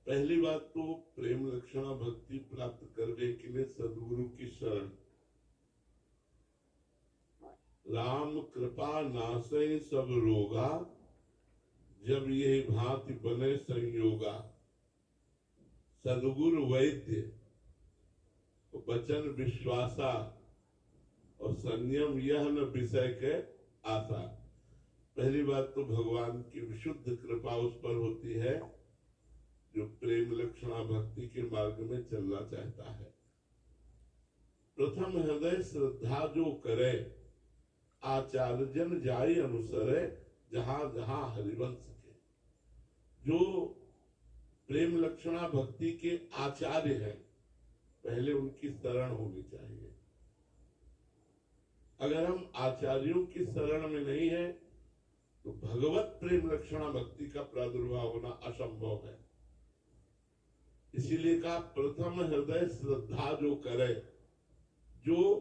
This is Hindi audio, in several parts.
पहली बात तो प्रेम लक्षणा भक्ति प्राप्त करने के लिए सदगुरु की शरण। राम कृपा नासै सब रोगा, जब ये भांति बने संयोगा। सदगुरु वैद्य तो वचन विश्वासा, और संयम यह न विषय के आशा। पहली बात तो भगवान की विशुद्ध कृपा उस पर होती है जो प्रेम लक्षणा भक्ति के मार्ग में चलना चाहता है। प्रथम हृदय श्रद्धा जो करे, आचार्य जन जाय अनुसरे, जहां जहां हरिवंश के। जो प्रेम लक्षणा भक्ति के आचार्य हैं, पहले उनकी शरण होनी चाहिए। अगर हम आचार्यों की शरण में नहीं है तो भगवत प्रेम लक्षणा भक्ति का प्रादुर्भाव होना असंभव है। इसीलिए कहा प्रथम हृदय श्रद्धा जो करे। जो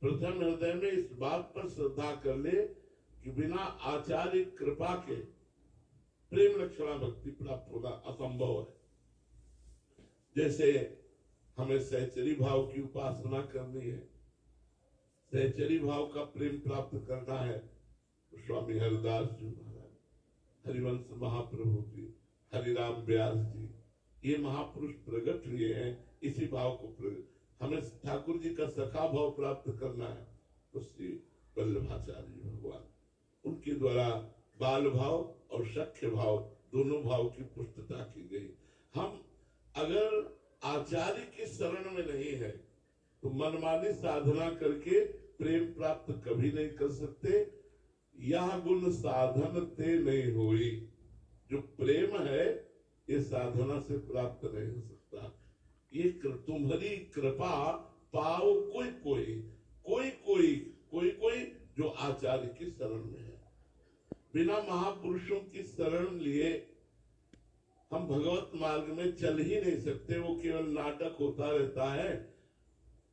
प्रथम हृदय में इस बात पर श्रद्धा कर ले कि बिना आचार्य कृपा के प्रेम लक्षणा भक्ति प्राप्त होना असंभव है। जैसे हमें सहचरी भाव की उपासना करनी है, सहचरी भाव का प्रेम प्राप्त करना है, तो स्वामी हरिदास जी महाराज, हरिवंश महाप्रभु जी, हरिराम व्यास जी, ये महापुरुष प्रकट हुए हैं इसी भाव को प्रकट। हमें ठाकुर जी का सखा भाव प्राप्त करना है तो श्री वल्लभाचार्य भगवान, उनके द्वारा बाल भाव और सख्य भाव दोनों भाव की पुष्टता की गई। हम अगर आचार्य की शरण में नहीं है तो मनमानी साधना करके प्रेम प्राप्त कभी नहीं कर सकते। यह गुण साधन ते नहीं हुई। जो प्रेम है ये साधना से प्राप्त नहीं हो सकता। ये तुम्हारी कृपा पाओ कोई कोई कोई कोई कोई कोई जो आचार्य की शरण में है। बिना महापुरुषों की शरण लिए हम भगवत मार्ग में चल ही नहीं सकते। वो केवल नाटक होता रहता है,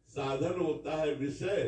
साधन होता है विषय,